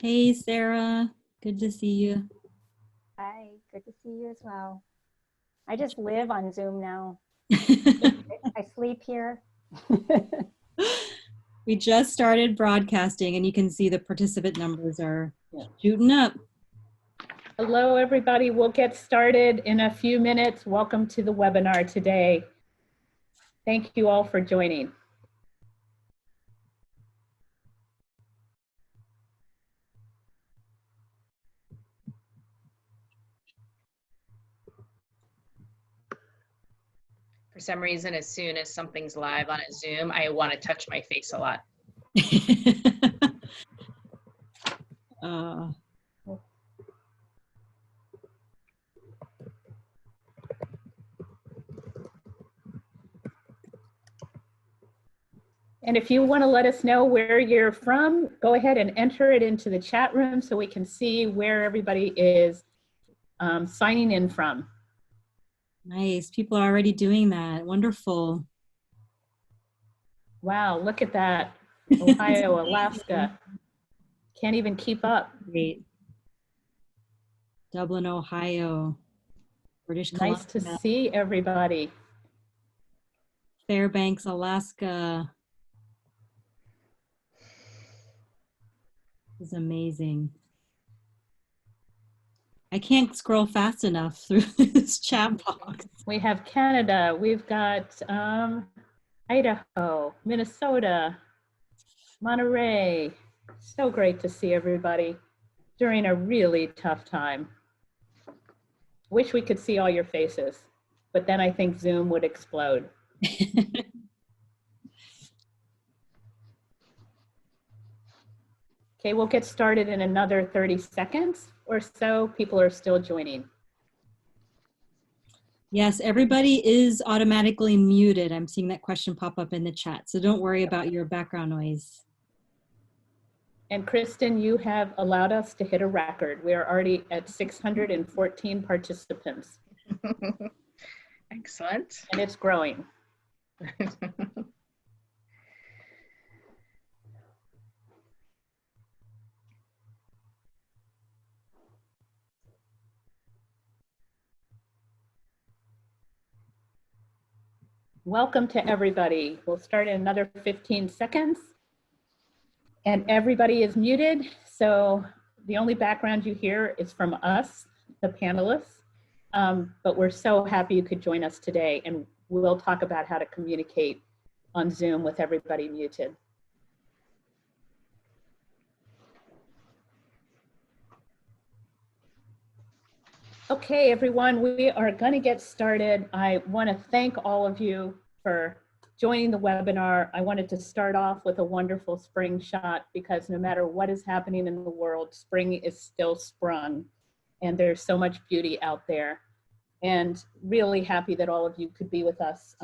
Hey, Sarah. Good to see you. Hi, good to see you as well. I just live on Zoom now. I sleep here. We just started broadcasting and you can see the participant numbers are shooting up. Hello, everybody. We'll get started in a few minutes. Welcome to the webinar today. Thank you all for joining. For some reason, as soon as something's live on a Zoom, I want to touch my face a lot. And if you want to let us know where you're from, go ahead and enter it into the chat room so we can see where everybody is signing in from. Nice. People are already doing that. Wonderful. Wow, look at that. Ohio, Alaska. Can't even keep up. Great. Dublin, Ohio. British Columbia. Nice to see everybody. Fairbanks, Alaska. This is amazing. I can't scroll fast enough through this chat box. We have Canada, we've got Idaho, Minnesota, Monterey. So great to see everybody during a really tough time. Wish we could see all your faces, but then I think Zoom would explode. Okay, we'll get started in another 30 seconds or so. People are still joining. Yes, everybody is automatically muted. I'm seeing that question pop up in the chat, so don't worry about your background noise. And Kristen, you have allowed us to hit a record. We are already at 614 participants. Excellent. And it's growing. Welcome to everybody. We'll start in another 15 seconds. And everybody is muted, so the only background you hear is from us, the panelists. But we're so happy you could join us today, and we'll talk about how to communicate on Zoom with everybody muted. Okay, everyone, we are going to get started. I want to thank all of you for joining the webinar. I wanted to start off with a wonderful spring shot because no matter what is happening in the world, spring is still sprung and there's so much beauty out there. And really happy that all of you could be with us.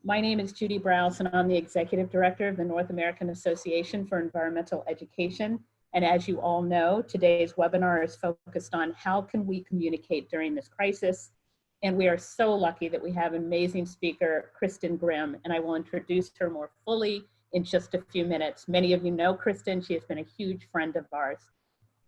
My name is Judy Browse and I'm the Executive Director of the North American Association for Environmental Education. And as you all know, today's webinar is focused on how can we communicate during this crisis. And we are so lucky that we have an amazing speaker, Kristen Grimm, and I will introduce her more fully in just a few minutes. Many of you know Kristen, she has been a huge friend of ours.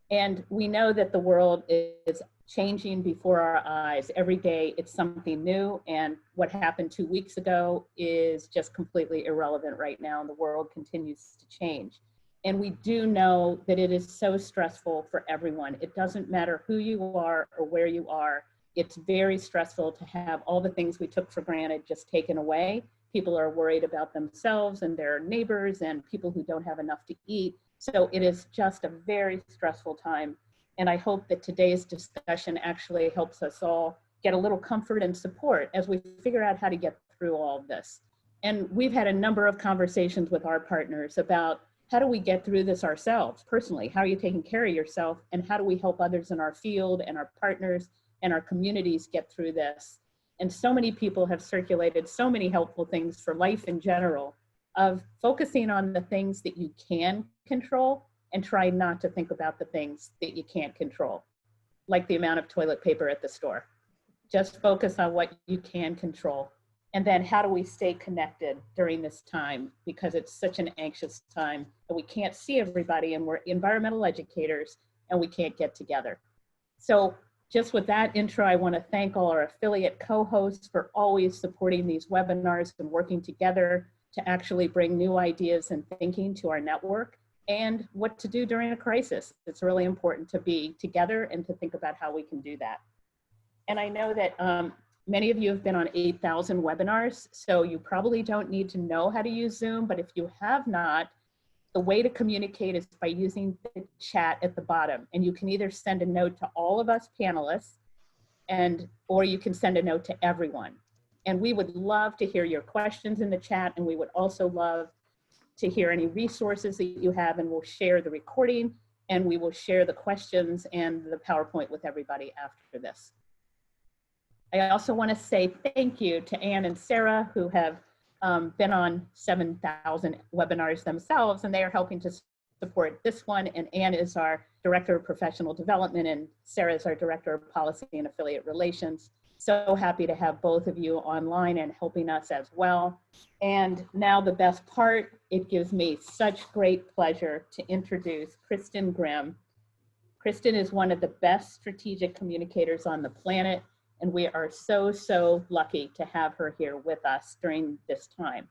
And we know that the world is changing before our eyes. Every day it's something new, and what happened 2 weeks ago is just completely irrelevant right now, and the world continues to change. And we do know that it is so stressful for everyone. It doesn't matter who you are or where you are. It's very stressful to have all the things we took for granted just taken away. People are worried about themselves and their neighbors and people who don't have enough to eat. So it is just a very stressful time. And I hope that today's discussion actually helps us all get a little comfort and support as we figure out how to get through all of this. And we've had a number of conversations with our partners about how do we get through this ourselves personally? How are you taking care of yourself? And how do we help others in our field and our partners and our communities get through this? And so many people have circulated so many helpful things for life in general, of focusing on the things that you can control and try not to think about the things that you can't control, like the amount of toilet paper at the store. Just focus on what you can control And then how do we stay connected during this time? Because it's such an anxious time and we can't see everybody, and we're environmental educators and we can't get together. So just with that intro, I want to thank all our affiliate co-hosts for always supporting these webinars and working together to actually bring new ideas and thinking to our network and what to do during a crisis. It's really important to be together and to think about how we can do that. And I know that many of you have been on 8,000 webinars, so you probably don't need to know how to use Zoom, but if you have not, the way to communicate is by using the chat at the bottom. And you can either send a note to all of us panelists, or you can send a note to everyone. And we would love to hear your questions in the chat, and we would also love to hear any resources that you have, and we'll share the recording, and we will share the questions and the PowerPoint with everybody after this. I also want to say thank you to Anne and Sarah, who have been on 7,000 webinars themselves, and they are helping to support this one. And Anne is our Director of Professional Development, and Sarah is our Director of Policy and Affiliate Relations. So happy to have both of you online and helping us as well. And now the best part, it gives me such great pleasure to introduce Kristen Grimm. Kristen is one of the best strategic communicators on the planet, and we are so, so lucky to have her here with us during this time.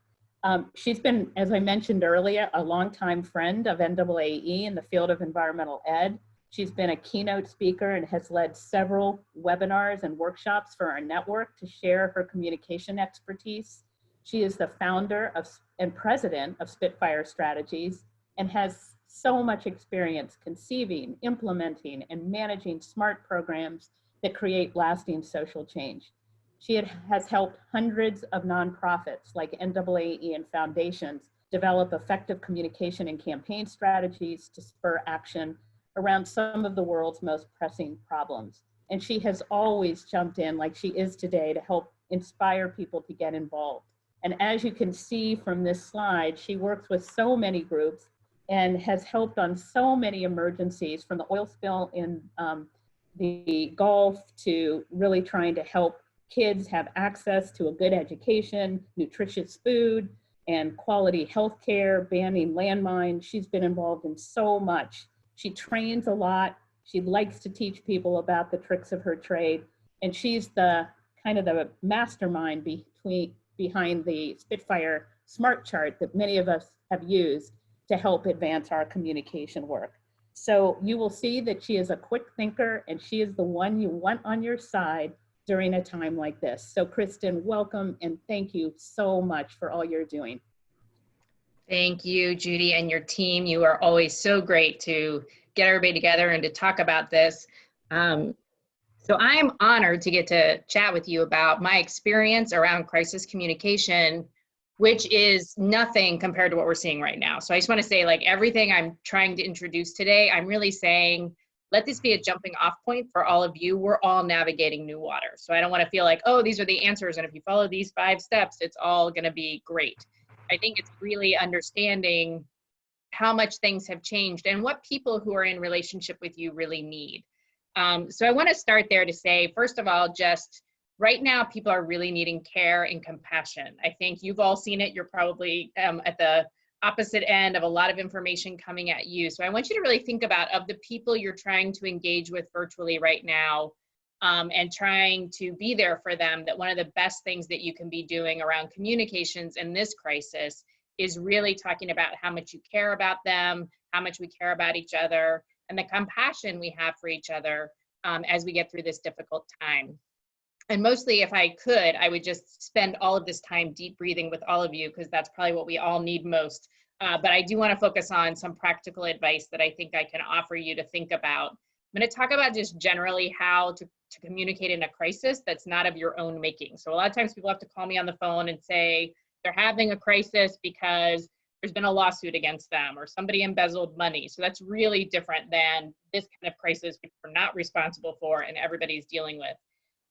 She's been, as I mentioned earlier, a longtime friend of NAAE in the field of environmental ed. She's been a keynote speaker and has led several webinars and workshops for our network to share her communication expertise. She is the founder and president of Spitfire Strategies and has so much experience conceiving, implementing, and managing smart programs that create lasting social change. She has helped hundreds of nonprofits like NAAE and foundations develop effective communication and campaign strategies to spur action around some of the world's most pressing problems. And she has always jumped in, like she is today, to help inspire people to get involved. And as you can see from this slide, she works with so many groups and has helped on so many emergencies, from the oil spill in the Gulf to really trying to help kids have access to a good education, nutritious food, and quality healthcare, banning landmines. She's been involved in so much. She trains a lot. She likes to teach people about the tricks of her trade. And she's the kind of the mastermind behind the Spitfire Smart Chart that many of us have used to help advance our communication work. So you will see that she is a quick thinker, and she is the one you want on your side during a time like this. So Kristen, welcome, and thank you so much for all you're doing. Thank you, Judy, and your team. You are always so great to get everybody together and to talk about this. So I'm honored to get to chat with you about my experience around crisis communication, which is nothing compared to what we're seeing right now. So I just want to say, like, everything I'm trying to introduce today, I'm really saying, let this be a jumping off point for all of you. We're all navigating new water. So I don't want to feel like, oh, these are the answers, and if you follow these 5 steps, it's all going to be great. I think it's really understanding how much things have changed and what people who are in relationship with you really need. So I want to start there to say, first of all, just right now, people are really needing care and compassion. I think you've all seen it. You're probably at the opposite end of a lot of information coming at you. So I want you to really think about, of the people you're trying to engage with virtually right now, and trying to be there for them, that one of the best things that you can be doing around communications in this crisis is really talking about how much you care about them, how much we care about each other, and the compassion we have for each other as we get through this difficult time. And mostly, if I could, I would just spend all of this time deep breathing with all of you, because that's probably what we all need most. But I do want to focus on some practical advice that I think I can offer you to think about. I'm going to talk about just generally how to communicate in a crisis that's not of your own making. So a lot of times people have to call me on the phone and say they're having a crisis because there's been a lawsuit against them or somebody embezzled money. So that's really different than this kind of crisis, which we're not responsible for and everybody's dealing with.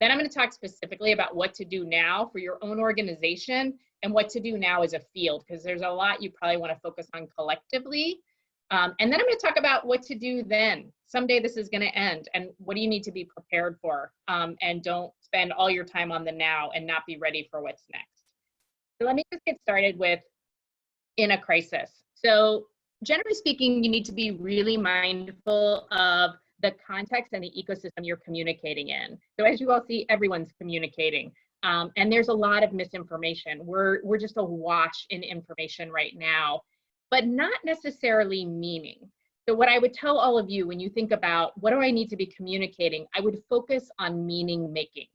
Then I'm going to talk specifically about what to do now for your own organization and what to do now as a field, because there's a lot you probably want to focus on collectively. And then I'm going to talk about what to do then. Someday this is going to end, and what do you need to be prepared for? And don't spend all your time on the now and not be ready for what's next. So let me just get started with in a crisis. So generally speaking, you need to be really mindful of the context and the ecosystem you're communicating in. So as you all see, everyone's communicating. And there's a lot of misinformation. We're just awash in information right now, but not necessarily meaning. So what I would tell all of you when you think about what do I need to be communicating, I would focus on meaning making.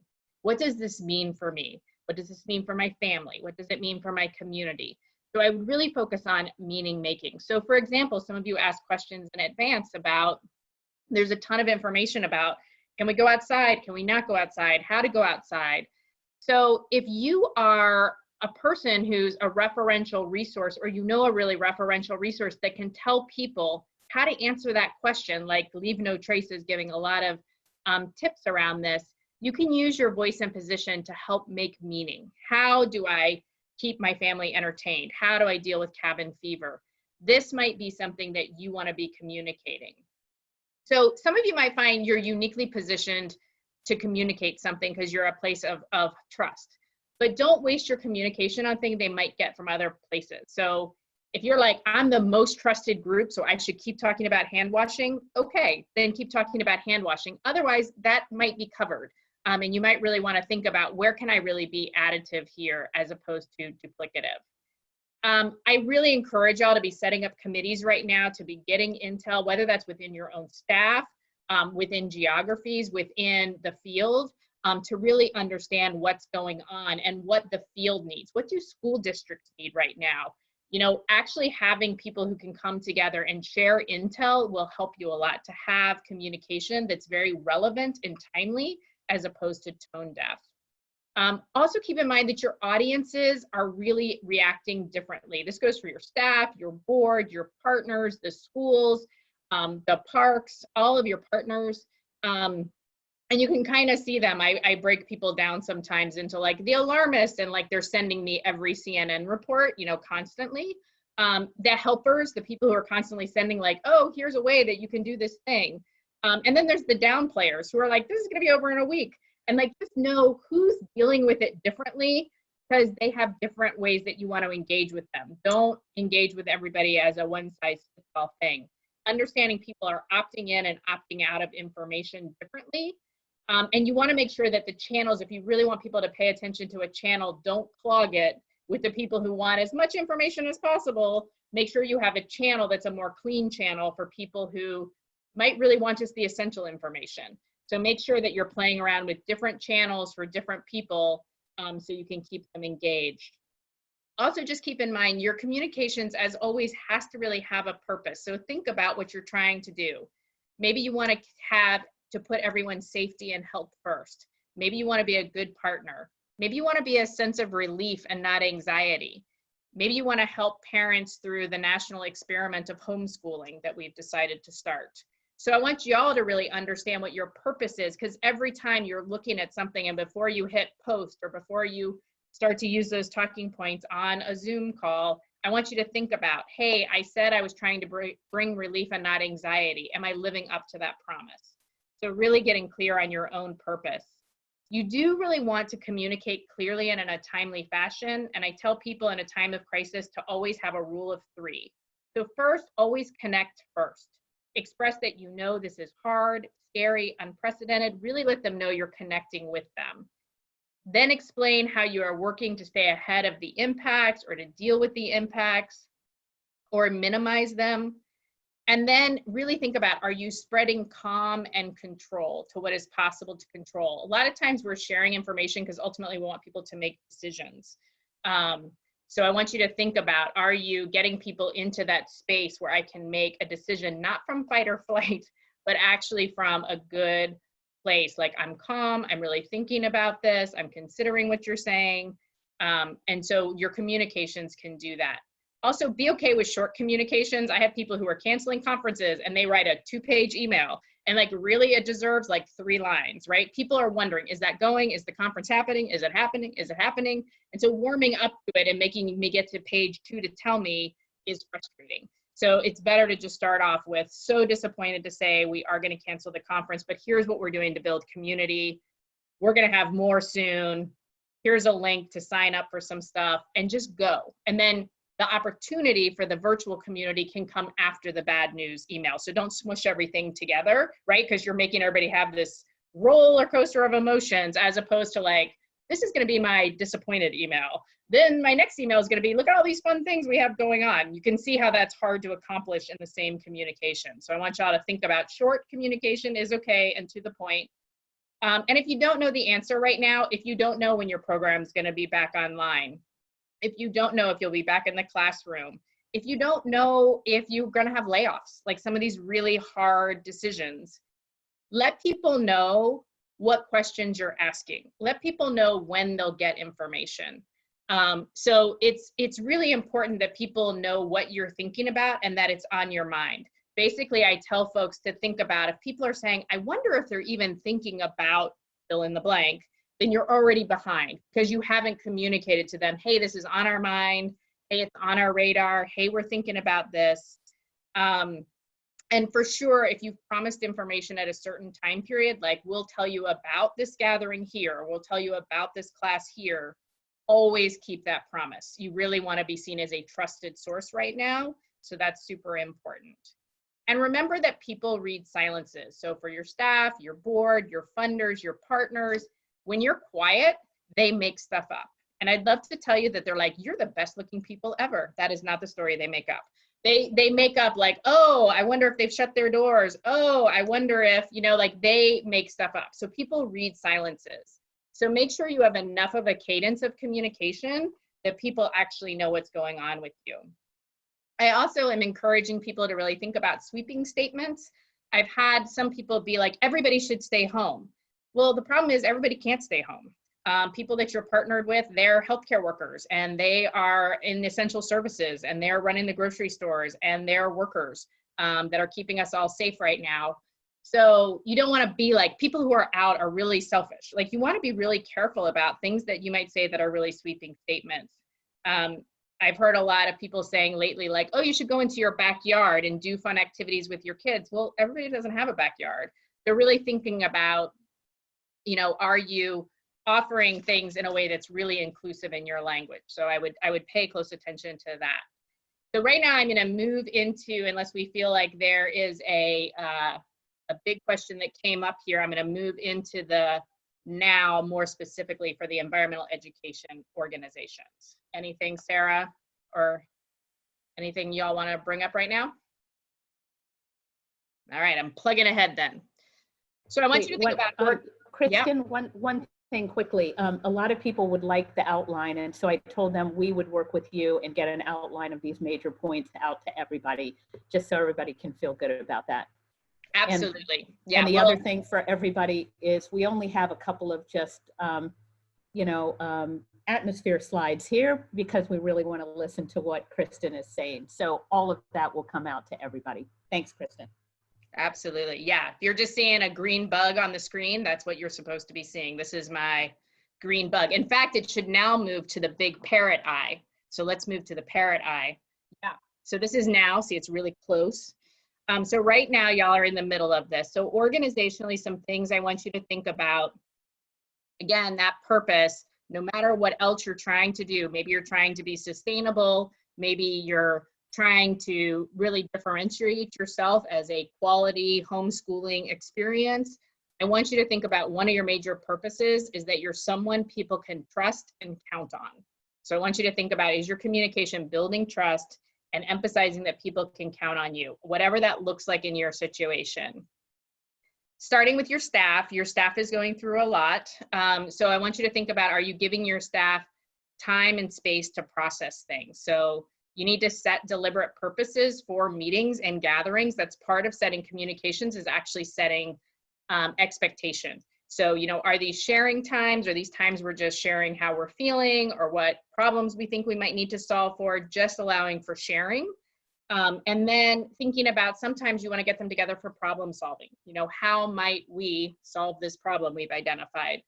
What does this mean for me? What does this mean for my family? What does it mean for my community? So I would really focus on meaning making. So for example, some of you asked questions in advance about, there's a ton of information about, can we go outside? Can we not go outside? How to go outside? So if you are a person who's a referential resource, or you know a really referential resource that can tell people how to answer that question, like Leave No Trace is giving a lot of tips around this, you can use your voice and position to help make meaning. How do I keep my family entertained? How do I deal with cabin fever? This might be something that you want to be communicating. So some of you might find you're uniquely positioned to communicate something because you're a place of trust, but don't waste your communication on things they might get from other places. So if you're like, I'm the most trusted group, so I should keep talking about hand washing, okay, then keep talking about hand washing. Otherwise, that might be covered. And you might really want to think about where can I really be additive here as opposed to duplicative. I really encourage y'all to be setting up committees right now to be getting intel, whether that's within your own staff, within geographies, within the field, to really understand what's going on and what the field needs. What do school districts need right now? You know, actually having people who can come together and share intel will help you a lot to have communication that's very relevant and timely as opposed to tone deaf. Also keep in mind that your audiences are really reacting differently. This goes for your staff, your board, your partners, the schools, the parks, all of your partners. And you can kind of see them. I break people down sometimes into like the alarmists and like they're sending me every CNN report, you know, constantly. The helpers, the people who are constantly sending like, oh, here's a way that you can do this thing. And then there's the down players who are like, this is gonna be over in a week. And like, just know who's dealing with it differently because they have different ways that you want to engage with them. Don't engage with everybody as a one-size-fits-all thing. Understanding people are opting in and opting out of information differently. And you want to make sure that the channels, if you really want people to pay attention to a channel, don't clog it with the people who want as much information as possible. Make sure you have a channel that's a more clean channel for people who might really want just the essential information. So make sure that you're playing around with different channels for different people so you can keep them engaged. Also, just keep in mind your communications, as always, has to really have a purpose. So think about what you're trying to do. Maybe you want to put everyone's safety and health first. Maybe you want to be a good partner. Maybe you want to be a sense of relief and not anxiety. Maybe you want to help parents through the national experiment of homeschooling that we've decided to start. So I want y'all to really understand what your purpose is, because every time you're looking at something and before you hit post or before you start to use those talking points on a Zoom call, I want you to think about, hey, I said I was trying to bring relief and not anxiety. Am I living up to that promise? So really getting clear on your own purpose. You do really want to communicate clearly and in a timely fashion. And I tell people in a time of crisis to always have a rule of 3. So first, always connect first. Express that you know this is hard, scary, unprecedented. Really let them know you're connecting with them. Then explain how you are working to stay ahead of the impacts or to deal with the impacts or minimize them. And then really think about, are you spreading calm and control to what is possible to control? A lot of times we're sharing information because ultimately we want people to make decisions. So I want you to think about, are you getting people into that space where I can make a decision, not from fight or flight, but actually from a good place, like I'm calm, I'm really thinking about this, I'm considering what you're saying. And so your communications can do that. Also, be okay with short communications. I have people who are canceling conferences and they write a 2-page email and like really it deserves like 3 lines, right? People are wondering, is that going? Is the conference happening? Is it happening? Is it happening? And so warming up to it and making me get to page 2 to tell me is frustrating. So it's better to just start off with, so disappointed to say we are going to cancel the conference, but here's what we're doing to build community. We're going to have more soon. here's a link to sign up for some stuff, and just go. And then the opportunity for the virtual community can come after the bad news email. So don't smush everything together, right? Because you're making everybody have this roller coaster of emotions, as opposed to like, this is going to be my disappointed email. Then my next email is going to be, look at all these fun things we have going on. You can see how that's hard to accomplish in the same communication. So I want y'all to think about short communication is okay and to the point. And if you don't know the answer right now, if you don't know when your program is going to be back online, if you don't know if you'll be back in the classroom, if you don't know if you're going to have layoffs, like some of these really hard decisions, let people know what questions you're asking. Let people know when they'll get information. So it's really important that people know what you're thinking about and that it's on your mind. Basically, I tell folks to think about, if people are saying, I wonder if they're even thinking about fill in the blank, then you're already behind because you haven't communicated to them, hey, this is on our mind. Hey, it's on our radar. Hey, we're thinking about this. And for sure, if you've promised information at a certain time period, like we'll tell you about this gathering here, we'll tell you about this class here, always keep that promise. You really want to be seen as a trusted source right now. So that's super important. And remember that people read silences. So for your staff, your board, your funders, your partners, when you're quiet, they make stuff up. And I'd love to tell you that they're like, you're the best looking people ever. That is not the story they make up. They make up like, oh, I wonder if they've shut their doors. Oh, I wonder if, you know, like they make stuff up. So people read silences. So make sure you have enough of a cadence of communication that people actually know what's going on with you. I also am encouraging people to really think about sweeping statements. I've had some people be like, everybody should stay home. Well, the problem is everybody can't stay home. People that you're partnered with, they're healthcare workers and they are in essential services and they're running the grocery stores and they're workers that are keeping us all safe right now. So you don't want to be like, people who are out are really selfish. Like you want to be really careful about things that you might say that are really sweeping statements. I've heard a lot of people saying lately, like, oh, you should go into your backyard and do fun activities with your kids. Well, everybody doesn't have a backyard. They're really thinking about, you know, are you offering things in a way that's really inclusive in your language? So I would pay close attention to that. So right now I'm going to move into, unless we feel like there is a big question that came up here, I'm going to move into the now more specifically for the environmental education organizations. Anything, Sarah, or anything y'all want to bring up right now? All right, I'm plugging ahead then. So I want you to think about Kristen, one thing quickly. A lot of people would like the outline, and so I told them we would work with you and get an outline of these major points out to everybody, just so everybody can feel good about that. Absolutely. And the other thing for everybody is we only have a couple of just, atmosphere slides here because we really want to listen to what Kristen is saying. So all of that will come out to everybody. Thanks, Kristen. Absolutely. Yeah. If you're just seeing a green bug on the screen, that's what you're supposed to be seeing. This is my green bug. In fact, it should now move to the big parrot eye. So let's move to the parrot eye. Yeah. So this is now, see, it's really close. So right now, y'all are in the middle of this. So organizationally, some things I want you to think about. Again, that purpose, no matter what else you're trying to do, maybe you're trying to be sustainable, maybe you're trying to really differentiate yourself as a quality homeschooling experience. I want you to think about one of your major purposes is that you're someone people can trust and count on. So I want you to think about, is your communication building trust and emphasizing that people can count on you, whatever that looks like in your situation. Starting with your staff is going through a lot. So I want you to think about, are you giving your staff time and space to process things? So you need to set deliberate purposes for meetings and gatherings. That's part of setting communications, is actually setting expectations. So, you know, are these sharing times? Are these times we're just sharing how we're feeling or what problems we think we might need to solve for, just allowing for sharing? And then thinking about, sometimes you want to get them together for problem solving. You know, how might we solve this problem we've identified?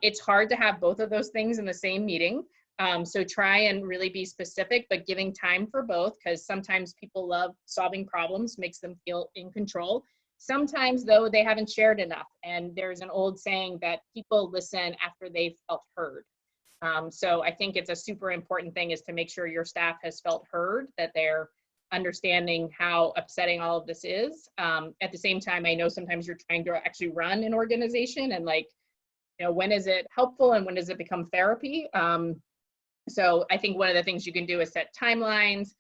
It's hard to have both of those things in the same meeting. So try and really be specific, but giving time for both, because sometimes people love solving problems, makes them feel in control. Sometimes though, they haven't shared enough. And there's an old saying that people listen after they've felt heard. So I think it's a super important thing is to make sure your staff has felt heard, that they're understanding how upsetting all of this is. At the same time, I know sometimes you're trying to actually run an organization and like, you know, when is it helpful and when does it become therapy? So I think one of the things you can do is set timelines,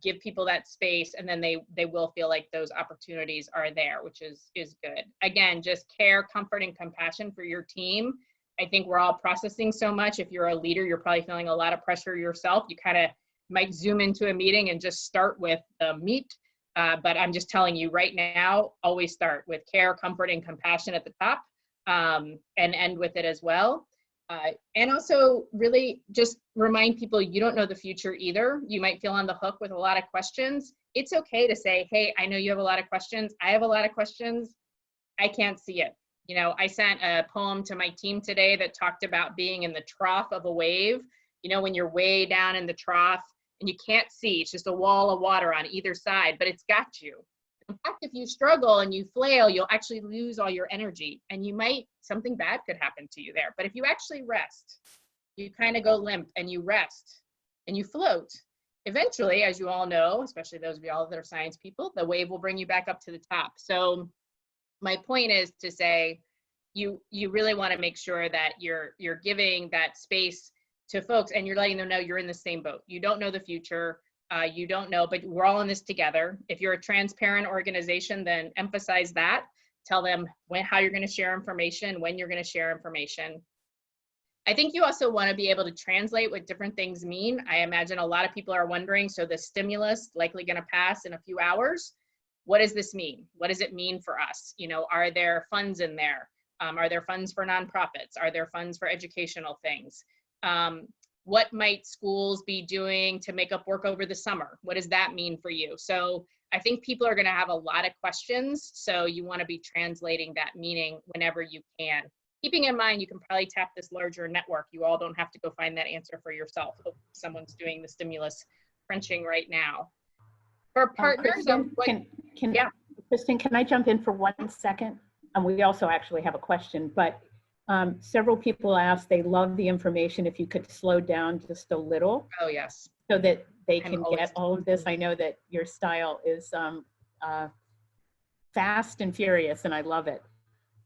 give people that space, and then they will feel like those opportunities are there, which is good. Again, just care, comfort, and compassion for your team. I think we're all processing so much. If you're a leader, you're probably feeling a lot of pressure yourself. You kind of might zoom into a meeting and just start with the meat. But I'm just telling you right now, always start with care, comfort, and compassion at the top, and end with it as well. And also really just remind people you don't know the future either. You might feel on the hook with a lot of questions. It's okay to say, hey, I know you have a lot of questions. I have a lot of questions. I can't see it. You know, I sent a poem to my team today that talked about being in the trough of a wave. You know, when you're way down in the trough and you can't see, it's just a wall of water on either side, but it's got you. In fact, if you struggle and you flail, you'll actually lose all your energy and something bad could happen to you there. But if you actually rest, you kind of go limp and you rest and you float. Eventually, as you all know, especially those of y'all that are science people, the wave will bring you back up to the top. So my point is to say, you really want to make sure that you're giving that space to folks and you're letting them know you're in the same boat. You don't know the future. You don't know, but we're all in this together. If you're a transparent organization, then emphasize that. Tell them how you're going to share information, when you're going to share information. I think you also want to be able to translate what different things mean. I imagine a lot of people are wondering, so the stimulus likely going to pass in a few hours. What does this mean? What does it mean for us? You know, are there funds in there? Are there funds for nonprofits? Are there funds for educational things? What might schools be doing to make up work over the summer? What does that mean for you? So I think people are going to have a lot of questions. So you want to be translating that meaning whenever you can. Keeping in mind, you can probably tap this larger network. You all don't have to go find that answer for yourself. Hope someone's doing the stimulus crunching right now. For partners, Kristen, can I jump in for 1 second? And we also actually have a question, but several people asked they love the information if you could slow down just a little. Oh, yes. So that they can get all of this. I know that your style is fast and furious, and I love it.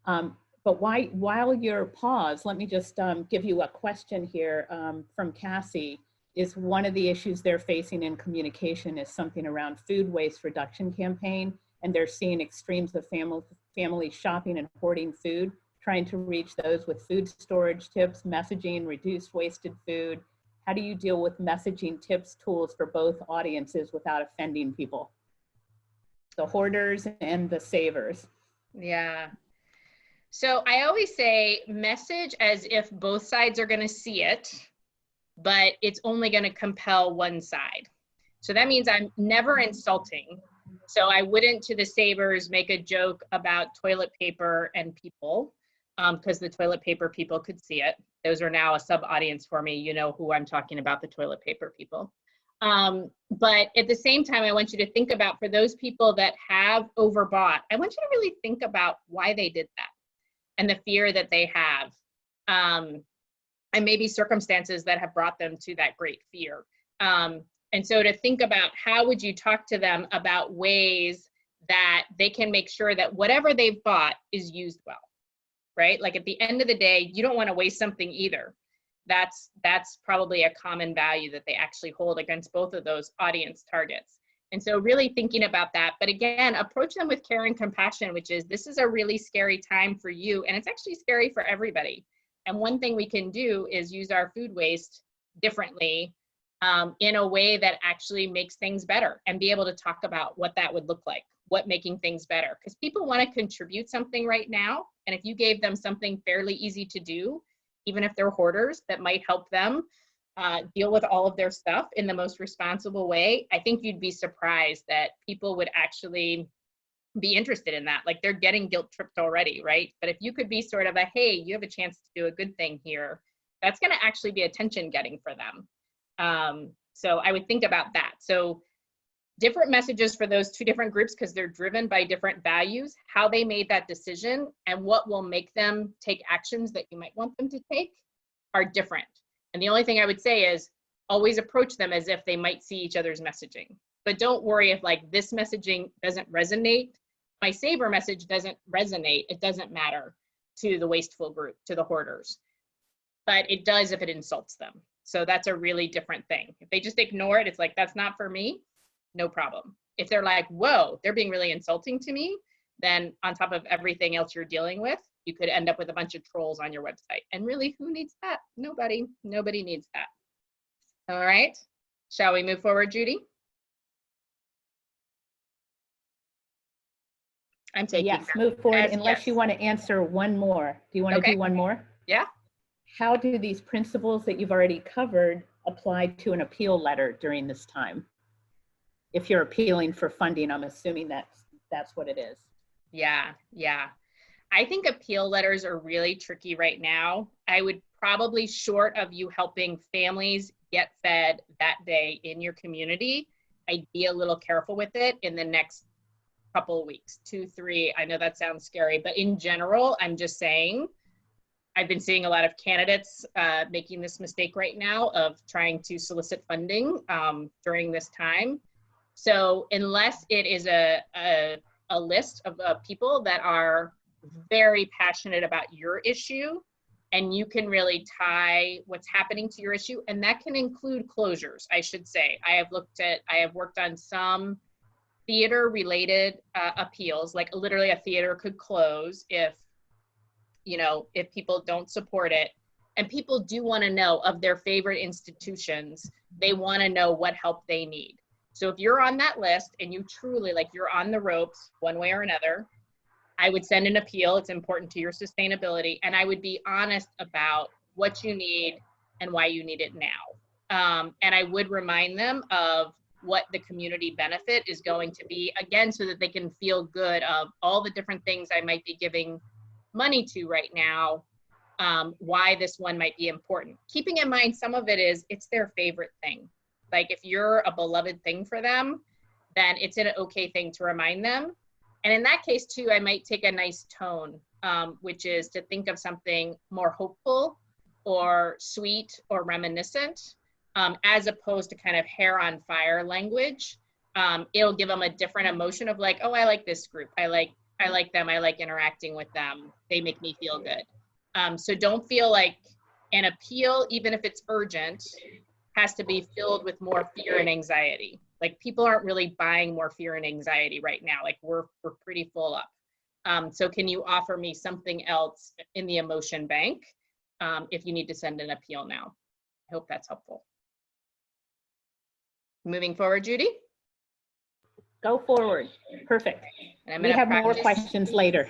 But while you're paused, let me just give you a question here from Cassie. Is one of the issues they're facing in communication is something around food waste reduction campaign, and they're seeing extremes of family shopping and hoarding food, trying to reach those with food storage tips, messaging, reduce wasted food. How do you deal with messaging tips, tools for both audiences without offending people? The hoarders and the savers. Yeah. So I always say message as if both sides are going to see it, but it's only going to compel one side. So that means I'm never insulting. So I wouldn't, to the savers, make a joke about toilet paper and people, because the toilet paper people could see it. Those are now a sub-audience for me. You know who I'm talking about, the toilet paper people. But at the same time, I want you to think about, for those people that have overbought, I want you to really think about why they did that and the fear that they have. And maybe circumstances that have brought them to that great fear. And so to think about how would you talk to them about ways that they can make sure that whatever they've bought is used well, right? Like at the end of the day, you don't want to waste something either. That's probably a common value that they actually hold against both of those audience targets. And so really thinking about that, but again, approach them with care and compassion, which is, this is a really scary time for you, and it's actually scary for everybody. And one thing we can do is use our food waste differently in a way that actually makes things better, and be able to talk about what that would look like, what making things better. Because people want to contribute something right now. And if you gave them something fairly easy to do, even if they're hoarders, that might help them deal with all of their stuff in the most responsible way, I think you'd be surprised that people would actually be interested in that. Like, they're getting guilt tripped already, right? But if you could be sort of a, hey, you have a chance to do a good thing here, that's going to actually be attention getting for them. So I would think about that. So different messages for those two different groups, because they're driven by different values, how they made that decision and what will make them take actions that you might want them to take are different. And the only thing I would say is always approach them as if they might see each other's messaging. But don't worry if like this messaging doesn't resonate. My saver message doesn't resonate. It doesn't matter to the wasteful group, to the hoarders. But it does if it insults them. So that's a really different thing. If they just ignore it, it's like, that's not for me, no problem. If they're like, whoa, they're being really insulting to me, then on top of everything else you're dealing with, you could end up with a bunch of trolls on your website. And really, who needs that? Nobody needs that. All right, shall we move forward, Judy? I'm taking Yes, move forward, unless yes. you want to answer one more. Do you want to do one more? Yeah. How do these principles that you've already covered apply to an appeal letter during this time? If you're appealing for funding, I'm assuming that's what it is. Yeah. I think appeal letters are really tricky right now. I would probably, short of you helping families get fed that day in your community, I'd be a little careful with it in the next couple of weeks, 2, 3. I know that sounds scary, but in general, I'm just saying, I've been seeing a lot of candidates making this mistake right now of trying to solicit funding during this time. So unless it is a list of people that are very passionate about your issue, and you can really tie what's happening to your issue, and that can include closures, I should say. I have worked on some theater related appeals, like literally a theater could close if people don't support it. And people do want to know of their favorite institutions, they want to know what help they need. So if you're on that list and you truly, like, you're on the ropes one way or another, I would send an appeal. It's important to your sustainability. And I would be honest about what you need and why you need it now. And I would remind them of what the community benefit is going to be, again, so that they can feel good of all the different things I might be giving money to right now, why this one might be important. Keeping in mind, some of it is, it's their favorite thing. Like if you're a beloved thing for them, then it's an okay thing to remind them. And in that case too, I might take a nice tone, which is to think of something more hopeful or sweet or reminiscent, as opposed to kind of hair on fire language. It'll give them a different emotion of like, oh, I like this group. I like them. I like interacting with them. They make me feel good. So don't feel like an appeal, even if it's urgent, has to be filled with more fear and anxiety. Like people aren't really buying more fear and anxiety right now. Like we're pretty full up. So can you offer me something else in the emotion bank if you need to send an appeal now? I hope that's helpful. Moving forward, Judy? Go forward. Perfect. And We have more questions later.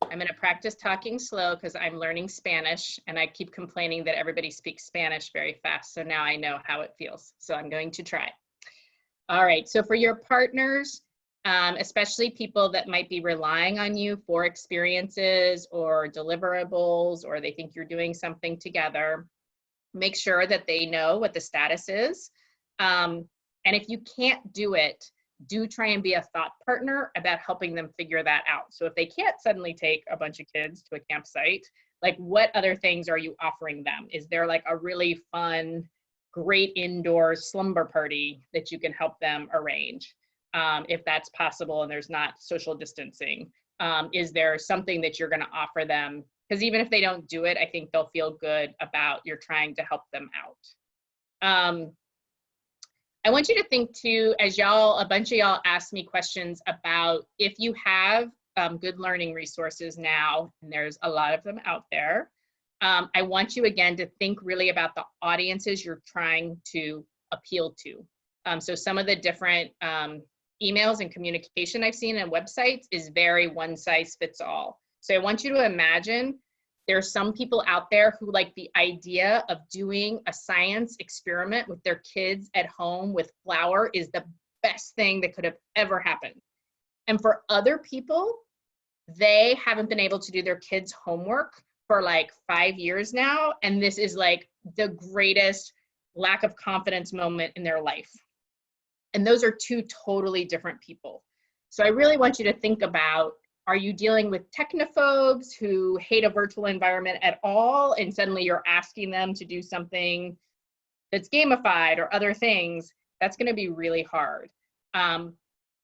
I'm going to practice talking slow because I'm learning Spanish and I keep complaining that everybody speaks Spanish very fast. So now I know how it feels. So I'm going to try. All right. So for your partners, especially people that might be relying on you for experiences or deliverables, or they think you're doing something together, make sure that they know what the status is. And if you can't do it, do try and be a thought partner about helping them figure that out. So if they can't suddenly take a bunch of kids to a campsite, like what other things are you offering them? Is there like a really fun, great indoor slumber party that you can help them arrange? If that's possible and there's not social distancing. Is there something that you're going to offer them? Because even if they don't do it, I think they'll feel good about you're trying to help them out. I want you to think too, as a bunch of y'all asked me questions about if you have good learning resources now, and there's a lot of them out there. I want you again to think really about the audiences you're trying to appeal to. So some of the different emails and communication I've seen on websites is very one size fits all. So I want you to imagine there's some people out there who like the idea of doing a science experiment with their kids at home with flour is the best thing that could have ever happened. And for other people, they haven't been able to do their kids' homework for like 5 years now. And this is like the greatest lack of confidence moment in their life. And those are two totally different people. So I really want you to think about, are you dealing with technophobes who hate a virtual environment at all, and suddenly you're asking them to do something that's gamified or other things, that's going to be really hard.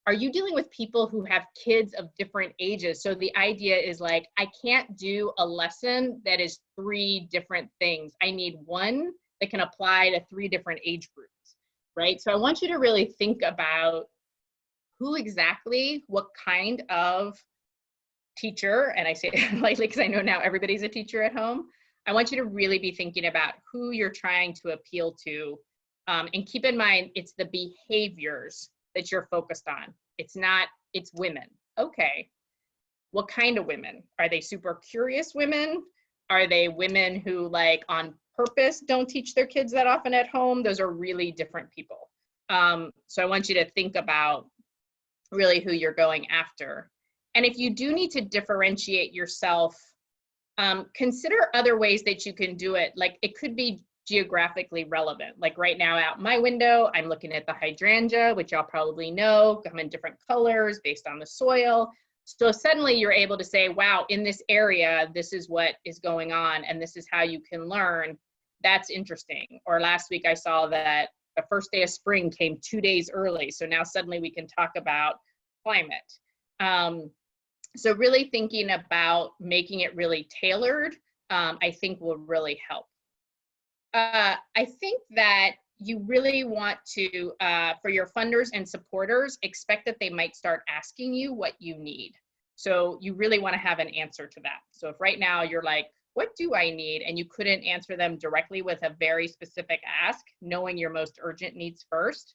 Are you dealing with people who have kids of different ages? So the idea is like, I can't do a lesson that is 3 different things. I need one that can apply to 3 different age groups, right? So I want you to really think about who exactly, what kind of teacher, and I say it lightly because I know now everybody's a teacher at home. I want you to really be thinking about who you're trying to appeal to. And keep in mind, it's the behaviors that you're focused on. It's women. Okay. What kind of women? Are they super curious women? Are they women who like on purpose don't teach their kids that often at home? Those are really different people. So I want you to think about really who you're going after. And if you do need to differentiate yourself, consider other ways that you can do it. Like it could be geographically relevant. Like right now out my window, I'm looking at the hydrangea, which y'all probably know, come in different colors based on the soil. So suddenly you're able to say, wow, in this area, this is what is going on and this is how you can learn. That's interesting. Or last week I saw that the first day of spring came 2 days early. So now suddenly we can talk about climate. So really thinking about making it really tailored, I think will really help. I think that you really want to, for your funders and supporters, expect that they might start asking you what you need. So you really want to have an answer to that. So if right now you're like, what do I need? And you couldn't answer them directly with a very specific ask, knowing your most urgent needs first,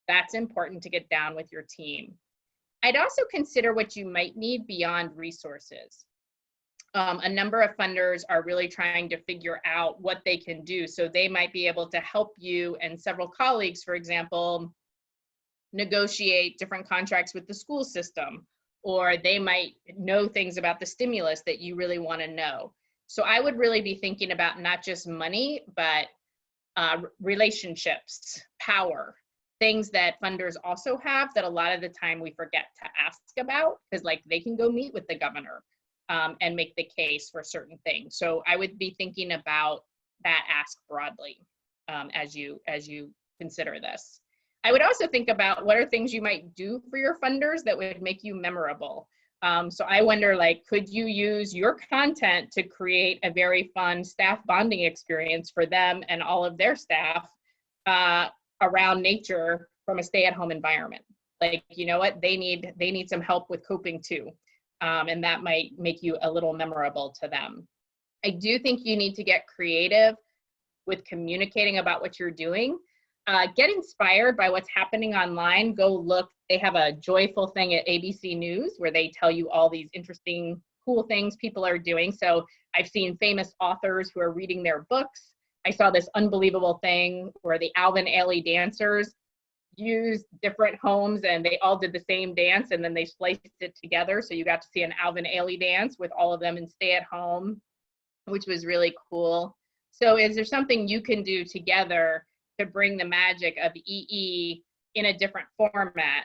that's important to get down with your team. I'd also consider what you might need beyond resources. A number of funders are really trying to figure out what they can do. So they might be able to help you and several colleagues, for example, negotiate different contracts with the school system, or they might know things about the stimulus that you really want to know. So I would really be thinking about not just money, but relationships, power, things that funders also have that a lot of the time we forget to ask about, because like they can go meet with the governor and make the case for certain things. So I would be thinking about that ask broadly as you consider this. I would also think about what are things you might do for your funders that would make you memorable. So I wonder, like, could you use your content to create a very fun staff bonding experience for them and all of their staff around nature from a stay-at-home environment? Like, you know what, they need some help with coping too. And that might make you a little memorable to them. I do think you need to get creative with communicating about what you're doing. Get inspired by what's happening online. Go look, they have a joyful thing at ABC News where they tell you all these interesting, cool things people are doing. So I've seen famous authors who are reading their books. I saw this unbelievable thing where the Alvin Ailey dancers used different homes and they all did the same dance and then they spliced it together. So you got to see an Alvin Ailey dance with all of them in stay at home, which was really cool. So is there something you can do together to bring the magic of EE in a different format?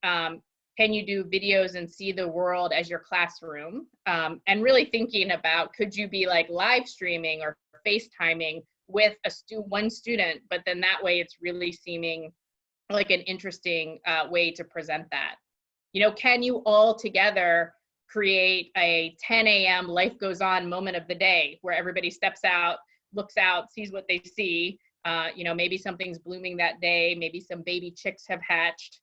Can you do videos and see the world as your classroom? And really thinking about, could you be like live streaming or FaceTiming with one student, but then that way it's really seeming like an interesting way to present that. You know, can you all together create a 10 a.m. life goes on moment of the day where everybody steps out, looks out, sees what they see. You know, maybe something's blooming that day, maybe some baby chicks have hatched.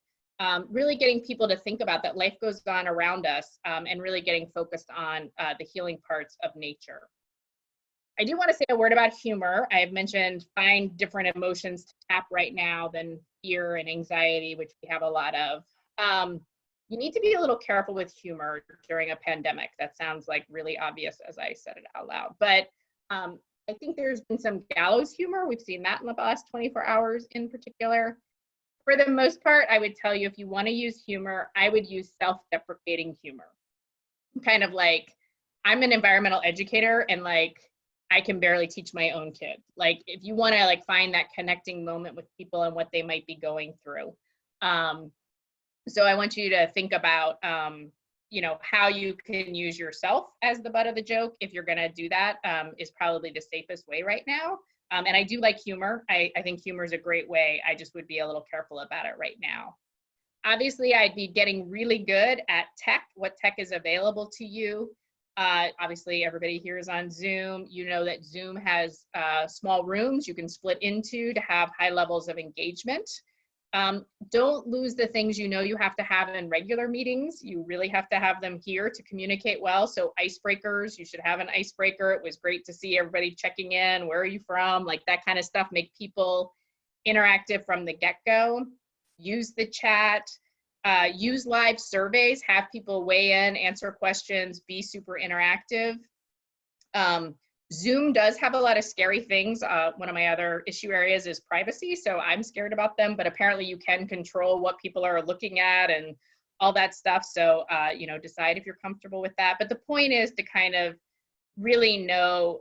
Really getting people to think about that life goes on around us and really getting focused on the healing parts of nature. I do want to say a word about humor. I have mentioned find different emotions to tap right now than fear and anxiety, which we have a lot of. You need to be a little careful with humor during a pandemic. That sounds like really obvious as I said it out loud, but I think there's been some gallows humor. We've seen that in the last 24 hours in particular. For the most part, I would tell you if you want to use humor, I would use self-deprecating humor. Kind of like, I'm an environmental educator and like, I can barely teach my own kids. Like if you want to like find that connecting moment with people and what they might be going through. So I want you to think about how you can use yourself as the butt of the joke, if you're going to do that, is probably the safest way right now. And I do like humor. I think humor is a great way. I just would be a little careful about it right now. Obviously, I'd be getting really good at tech, what tech is available to you. Obviously, everybody here is on Zoom. You know that Zoom has small rooms you can split into to have high levels of engagement. Don't lose the things you have to have in regular meetings. You really have to have them here to communicate well. So icebreakers, you should have an icebreaker. It was great to see everybody checking in. Where are you from? Like that kind of stuff. Make people interactive from the get-go. Use the chat. Use live surveys. Have people weigh in, answer questions, be super interactive. Zoom does have a lot of scary things. One of my other issue areas is privacy, so I'm scared about them, but apparently you can control what people are looking at and all that stuff. So, decide if you're comfortable with that. But the point is to kind of really know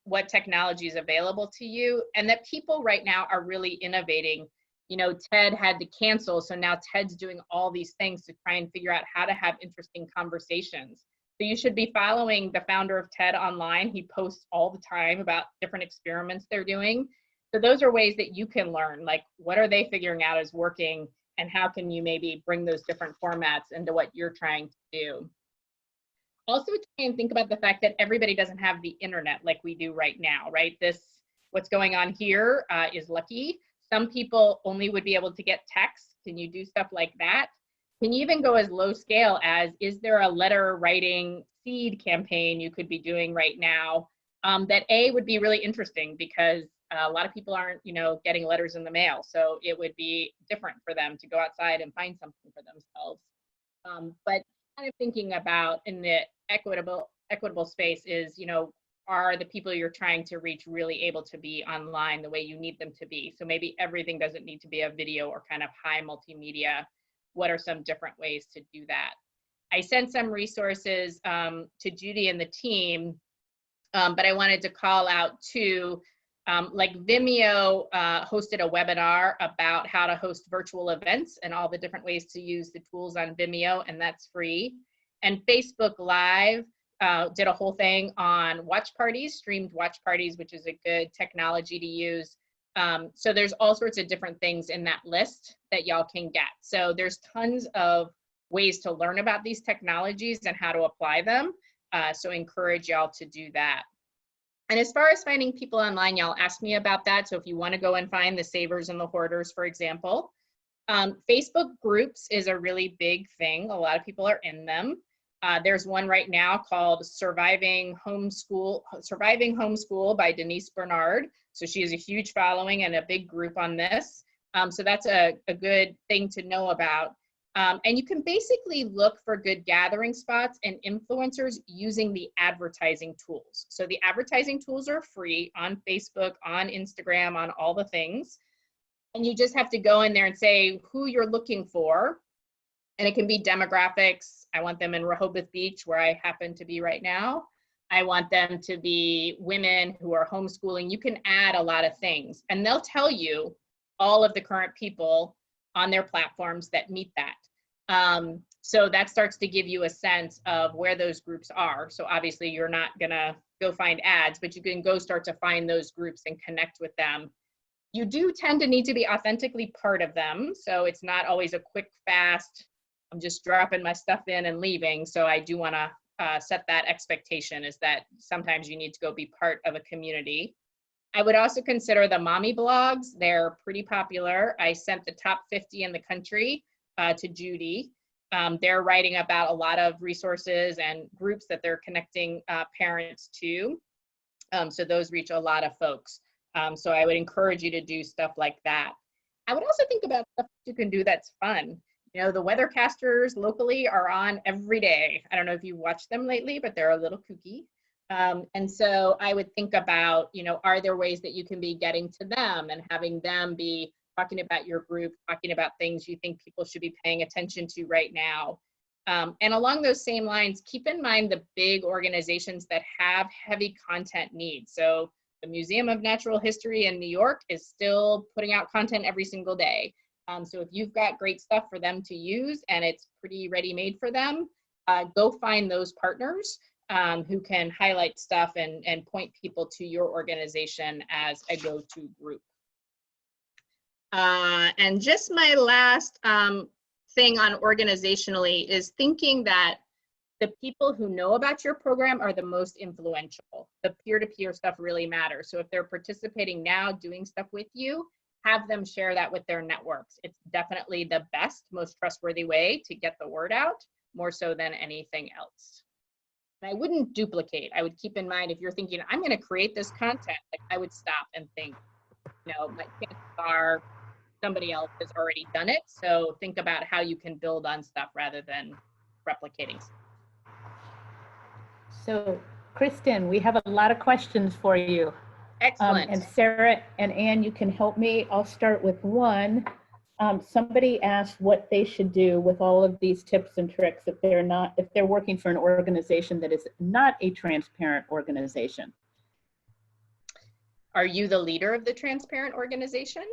what technology is available to you, and that people right now are really innovating. TED had to cancel, so now TED's doing all these things to try and figure out how to have interesting conversations. So you should be following the founder of TED online. He posts all the time about different experiments they're doing. So those are ways that you can learn, like what are they figuring out is working and how can you maybe bring those different formats into what you're trying to do. Also try and think about the fact that everybody doesn't have the internet like we do right now, right? What's going on here is lucky. Some people only would be able to get text. Can you do stuff like that? Can you even go as low scale as, is there a letter writing seed campaign you could be doing right now that would be really interesting, because a lot of people aren't, getting letters in the mail. So it would be different for them to go outside and find something for themselves. But kind of thinking about in the equitable space is, are the people you're trying to reach really able to be online the way you need them to be? So maybe everything doesn't need to be a video or kind of high multimedia. What are some different ways to do that? I sent some resources to Judy and the team, but I wanted to call out too, like Vimeo hosted a webinar about how to host virtual events and all the different ways to use the tools on Vimeo, and that's free. And Facebook Live did a whole thing on watch parties, streamed watch parties, which is a good technology to use. So there's all sorts of different things in that list that y'all can get. So there's tons of ways to learn about these technologies and how to apply them. So encourage y'all to do that. And as far as finding people online, y'all asked me about that. So if you want to go and find the savers and the hoarders, for example, Facebook groups is a really big thing. A lot of people are in them. There's one right now called Surviving Homeschool by Denise Bernard. So she has a huge following and a big group on this. So that's a good thing to know about. And you can basically look for good gathering spots and influencers using the advertising tools. So the advertising tools are free on Facebook, on Instagram, on all the things. And you just have to go in there and say who you're looking for. And it can be demographics. I want them in Rehoboth Beach, where I happen to be right now. I want them to be women who are homeschooling. You can add a lot of things, and they'll tell you all of the current people on their platforms that meet that. So that starts to give you a sense of where those groups are. So obviously you're not gonna go find ads, but you can go start to find those groups and connect with them. You do tend to need to be authentically part of them. So it's not always a quick, fast, I'm just dropping my stuff in and leaving. So I do wanna set that expectation, is that sometimes you need to go be part of a community. I would also consider the mommy blogs. They're pretty popular. I sent the top 50 in the country to Judy. They're writing about a lot of resources and groups that they're connecting parents to. So those reach a lot of folks. So I would encourage you to do stuff like that. I would also think about stuff you can do that's fun. You know, the weathercasters locally are on every day. I don't know if you've watched them lately, but they're a little kooky. And so I would think about, you know, are there ways that you can be getting to them and having them be talking about your group, talking about things you think people should be paying attention to right now. And along those same lines, keep in mind the big organizations that have heavy content needs. So the Museum of Natural History in New York is still putting out content every single day. So if you've got great stuff for them to use and it's pretty ready-made for them, go find those partners who can highlight stuff and point people to your organization as a go-to group. And just my last thing on organizationally is thinking that the people who know about your program are the most influential. The peer-to-peer stuff really matters. So if they're participating now, doing stuff with you, have them share that with their networks. It's definitely the best, most trustworthy way to get the word out, more so than anything else. And I wouldn't duplicate. I would keep in mind, if you're thinking, I'm going to create this content, like, I would stop and think, you know, my chances are somebody else has already done it. So think about how you can build on stuff rather than replicating stuff. So, Kristen, we have a lot of questions for you. Excellent. And Sarah and Ann, you can help me. I'll start with one. Somebody asked what they should do with all of these tips and tricks if they're working for an organization that is not a transparent organization. Are you the leader of the transparent organization?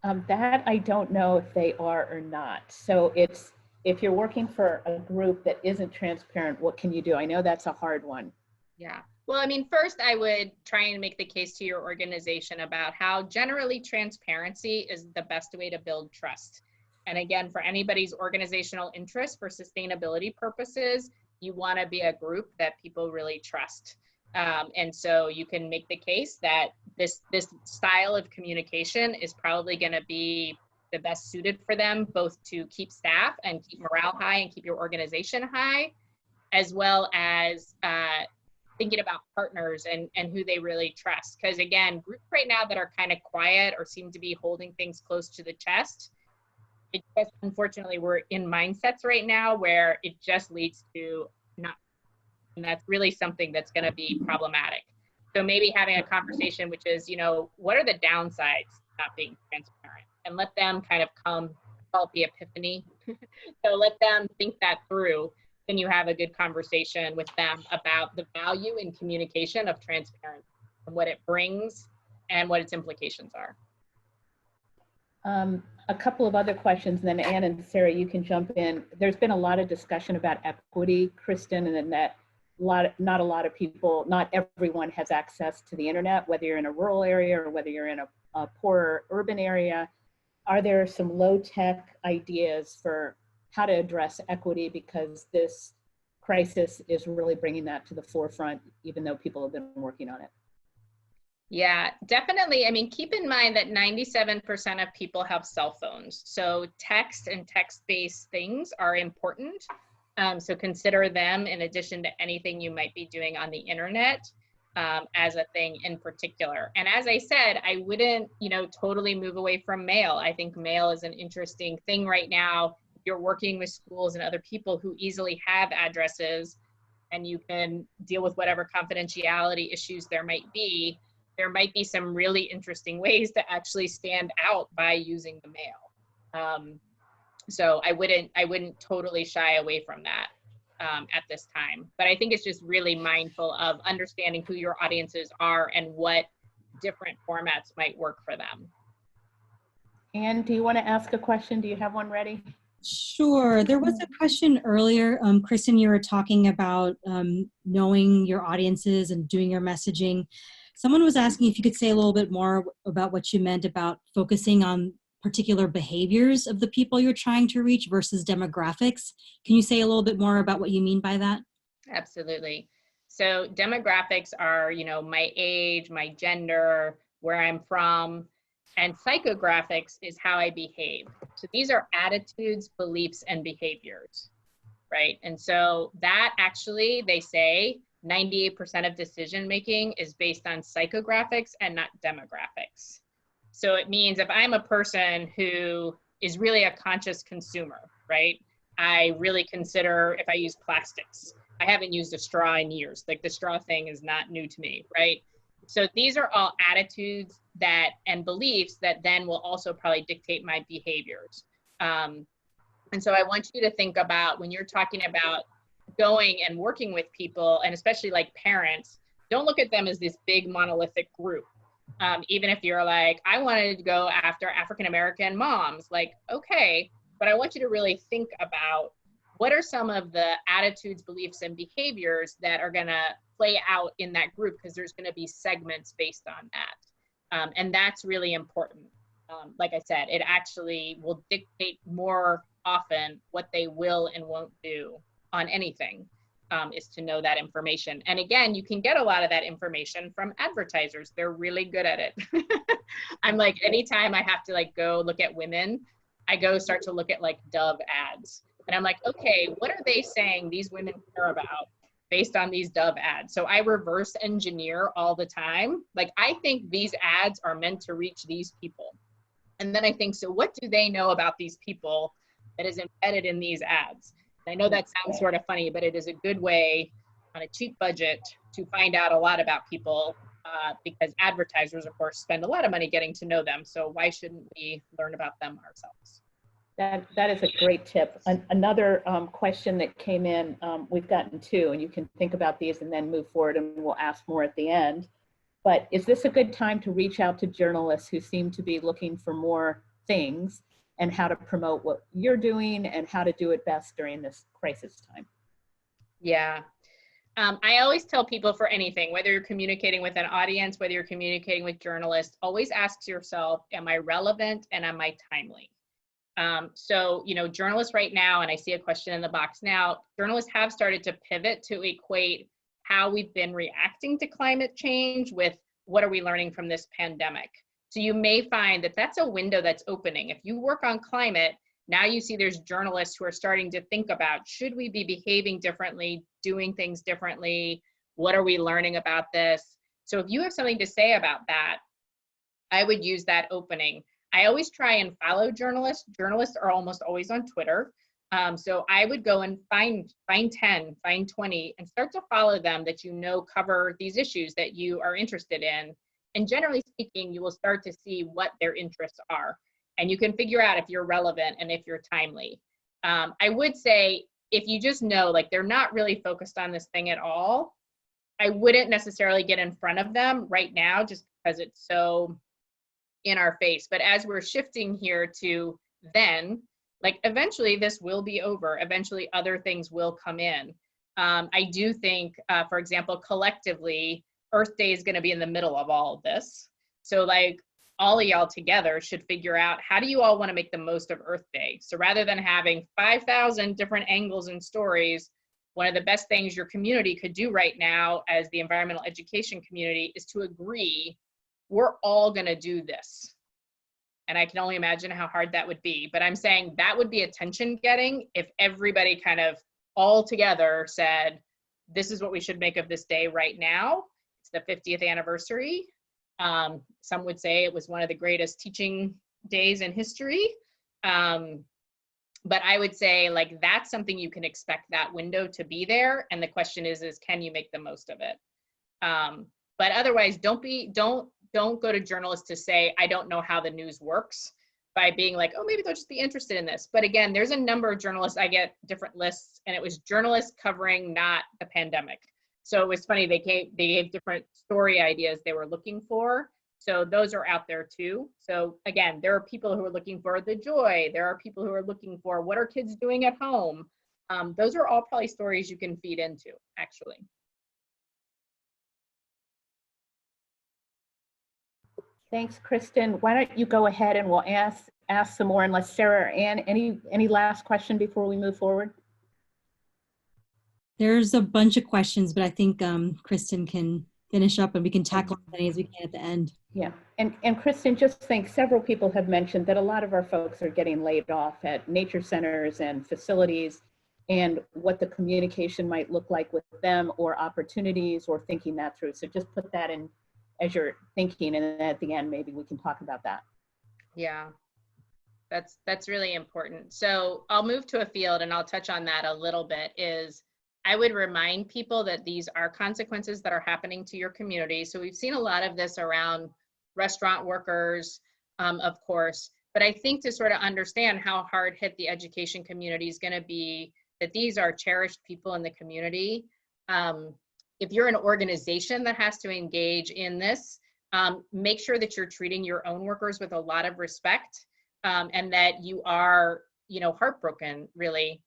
That I don't know if they are or not. So it's, if you're working for a group that isn't transparent, what can you do? I know that's a hard one. Yeah. Well, I mean, first I would try and make the case to your organization about how generally transparency is the best way to build trust. And again, for anybody's organizational interest for sustainability purposes, you want to be a group that people really trust. And so you can make the case that this style of communication is probably going to be the best suited for them, both to keep staff and keep morale high and keep your organization high, as well as thinking about partners and who they really trust. Because again, groups right now that are kind of quiet or seem to be holding things close to the chest, it just, unfortunately, we're in mindsets right now where it just leads to not, and that's really something that's going to be problematic. So maybe having a conversation, which is, you know, what are the downsides of not being transparent? And let them kind of come, call it the epiphany. So let them think that through. Then you have a good conversation with them about the value in communication of transparency and what it brings and what its implications are. A couple of other questions, and then Ann and Sarah, you can jump in. There's been a lot of discussion about equity, Kristen, and then that not a lot of people, not everyone has access to the internet, whether you're in a rural area or whether you're in a poorer urban area. Are there some low-tech ideas for how to address equity, because this crisis is really bringing that to the forefront, even though people have been working on it? Yeah, definitely. I mean, keep in mind that 97% of people have cell phones. So text and text-based things are important. So consider them in addition to anything you might be doing on the internet as a thing in particular. And as I said, I wouldn't, you know, totally move away from mail. I think mail is an interesting thing right now. You're working with schools and other people who easily have addresses, and you can deal with whatever confidentiality issues there might be. There might be some really interesting ways to actually stand out by using the mail. So I wouldn't totally shy away from that at this time. But I think it's just really mindful of understanding who your audiences are and what different formats might work for them. Ann, do you want to ask a question? Do you have one ready? Sure. There was a question earlier. Kristen, you were talking about knowing your audiences and doing your messaging. Someone was asking if you could say a little bit more about what you meant about focusing on particular behaviors of the people you're trying to reach versus demographics. Can you say a little bit more about what you mean by that? Absolutely. So demographics are, you know, my age, my gender, where I'm from, and psychographics is how I behave. So these are attitudes, beliefs, and behaviors, right? And so that actually, they say 98% of decision making is based on psychographics and not demographics. So it means if I'm a person who is really a conscious consumer, right? I really consider if I use plastics. I haven't used a straw in years. Like the straw thing is not new to me, right? So these are all attitudes that and beliefs that then will also probably dictate my behaviors. And so I want you to think about when you're talking about going and working with people, and especially like parents, don't look at them as this big monolithic group. Even if you're like, I wanted to go after African-American moms, like, okay, but I want you to really think about what are some of the attitudes, beliefs, and behaviors that are going to play out in that group, because there's going to be segments based on that. And that's really important. Like I said, it actually will dictate more often what they will and won't do on anything, is to know that information. And again, you can get a lot of that information from advertisers. They're really good at it. I'm like, anytime I have to like go look at women, I go start to look at like Dove ads. And I'm like, okay, what are they saying these women care about based on these Dove ads? So I reverse engineer all the time. Like, I think these ads are meant to reach these people. And then I think, so what do they know about these people that is embedded in these ads? And I know that sounds sort of funny, but it is a good way on a cheap budget to find out a lot about people, because advertisers, of course, spend a lot of money getting to know them. So why shouldn't we learn about them ourselves? That is a great tip. Another question that came in, we've gotten two, and you can think about these and then move forward, and we'll ask more at the end. But is this a good time to reach out to journalists who seem to be looking for more things, and how to promote what you're doing and how to do it best during this crisis time? Yeah. I always tell people, for anything, whether you're communicating with an audience, whether you're communicating with journalists, always ask yourself, am I relevant and am I timely? So, you know, journalists right now, and I see a question in the box now, journalists have started to pivot to equate how we've been reacting to climate change with what are we learning from this pandemic. So you may find that that's a window that's opening. If you work on climate, now you see there's journalists who are starting to think about, should we be behaving differently, doing things differently? What are we learning about this? So if you have something to say about that, I would use that opening. I always try and follow journalists. Journalists are almost always on Twitter. So I would go and find 10, find 20, and start to follow them that you know cover these issues that you are interested in. And generally speaking, you will start to see what their interests are. And you can figure out if you're relevant and if you're timely. I would say, if you just know, like, they're not really focused on this thing at all, I wouldn't necessarily get in front of them right now, just because it's so in our face. But as we're shifting here to then, like, eventually this will be over. Eventually other things will come in. I do think, for example, collectively, Earth Day is going to be in the middle of all of this. So like, all of y'all together should figure out, how do you all want to make the most of Earth Day? So rather than having 5,000 different angles and stories, one of the best things your community could do right now as the environmental education community is to agree, we're all going to do this. And I can only imagine how hard that would be. But I'm saying that would be attention getting if everybody kind of all together said, this is what we should make of this day right now. It's the 50th anniversary. Some would say it was one of the greatest teaching days in history. But I would say, like, that's something you can expect that window to be there. And the question is can you make the most of it? But otherwise, don't go to journalists to say, I don't know how the news works, by being like, oh, maybe they'll just be interested in this. But again, there's a number of journalists, I get different lists, and it was journalists covering not the pandemic. So it was funny, they gave different story ideas they were looking for. So those are out there too. So again, there are people who are looking for the joy. There are people who are looking for, what are kids doing at home? Those are all probably stories you can feed into, actually. Thanks, Kristen. Why don't you go ahead and we'll ask some more, unless Sarah or Ann, any last question before we move forward? There's a bunch of questions, but I think Kristen can finish up and we can tackle as many as we can at the end. Yeah, and Kristen, just think, several people have mentioned that a lot of our folks are getting laid off at nature centers and facilities, and what the communication might look like with them, or opportunities, or thinking that through. So just put that in as you're thinking, and then at the end, maybe we can talk about that. Yeah, that's really important. So I'll move to a field and I'll touch on that a little bit. Is I would remind people that these are consequences that are happening to your community. So we've seen a lot of this around restaurant workers, of course, but I think to sort of understand how hard hit the education community is going to be, that these are cherished people in the community. If you're an organization that has to engage in this, make sure that you're treating your own workers with a lot of respect, and that you are, heartbroken, really,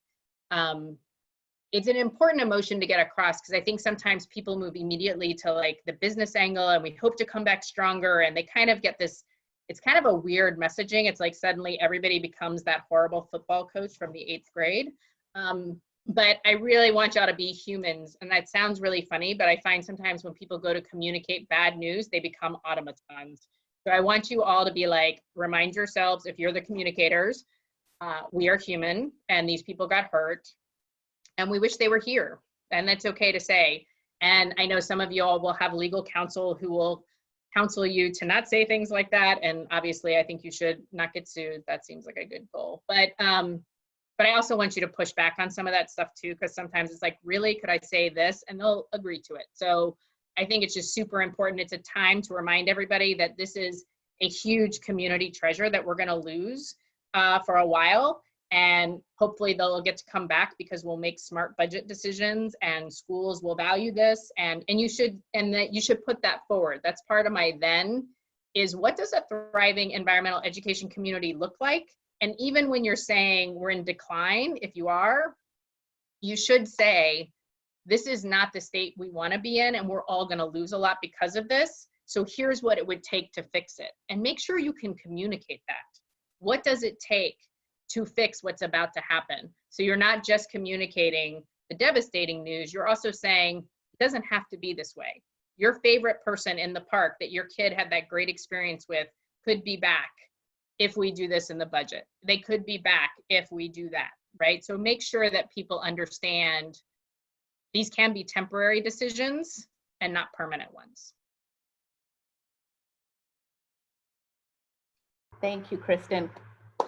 It's an important emotion to get across, because I think sometimes people move immediately to like the business angle and we hope to come back stronger, and they kind of get this, it's kind of a weird messaging. It's like suddenly everybody becomes that horrible football coach from the 8th grade. But I really want y'all to be humans, and that sounds really funny, but I find sometimes when people go to communicate bad news, they become automatons. So I want you all to be like, remind yourselves, if you're the communicators, we are human and these people got hurt and we wish they were here, and that's okay to say. And I know some of you all will have legal counsel who will counsel you to not say things like that. And obviously I think you should not get sued. That seems like a good goal. But I also want you to push back on some of that stuff too, because sometimes it's like, really, could I say this? And they'll agree to it. So I think it's just super important. It's a time to remind everybody that this is a huge community treasure that we're gonna lose for a while. And hopefully they'll get to come back because we'll make smart budget decisions and schools will value this. And you should put that forward. That's part of my then, is what does a thriving environmental education community look like? And even when you're saying we're in decline, if you are, you should say, this is not the state we want to be in, and we're all going to lose a lot because of this. So here's what it would take to fix it. And make sure you can communicate that. What does it take to fix what's about to happen? So you're not just communicating the devastating news, you're also saying, it doesn't have to be this way. Your favorite person in the park that your kid had that great experience with could be back if we do this in the budget. They could be back if we do that, right? So make sure that people understand these can be temporary decisions and not permanent ones. Thank you, Kristen.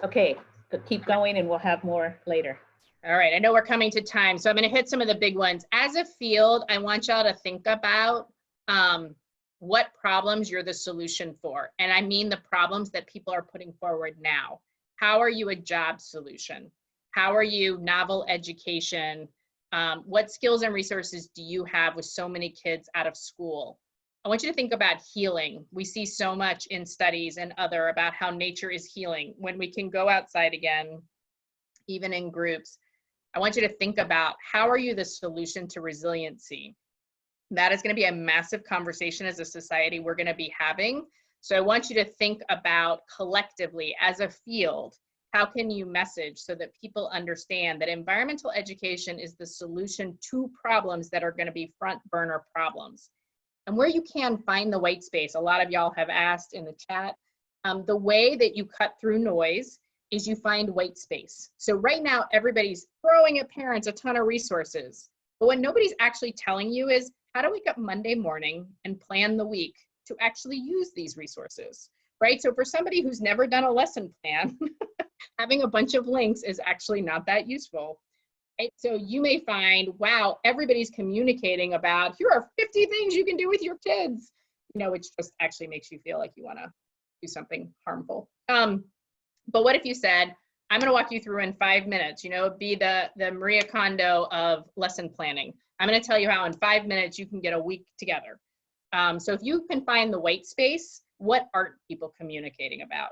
Okay, but keep going and we'll have more later. All right, I know we're coming to time, so I'm gonna hit some of the big ones. As a field, I want y'all to think about what problems you're the solution for. And I mean the problems that people are putting forward now. How are you a job solution? How are you novel education? What skills and resources do you have with so many kids out of school? I want you to think about healing. We see so much in studies and other about how nature is healing. When we can go outside again, even in groups, I want you to think about, how are you the solution to resiliency? That is going to be a massive conversation as a society we're going to be having. So I want you to think about collectively as a field, how can you message so that people understand that environmental education is the solution to problems that are going to be front burner problems. And where you can find the white space, a lot of y'all have asked in the chat, the way that you cut through noise is you find white space. So right now, everybody's throwing at parents a ton of resources, but what nobody's actually telling you is how to wake up Monday morning and plan the week to actually use these resources, right? So for somebody who's never done a lesson plan, having a bunch of links is actually not that useful. Right? So you may find, wow, everybody's communicating about, here are 50 things you can do with your kids, you know, which just actually makes you feel like you want to do something harmful. But what if you said, I'm going to walk you through in 5 minutes, you know, be the Maria Kondo of lesson planning. I'm going to tell you how in 5 minutes you can get a week together. So if you can find the white space, what aren't people communicating about?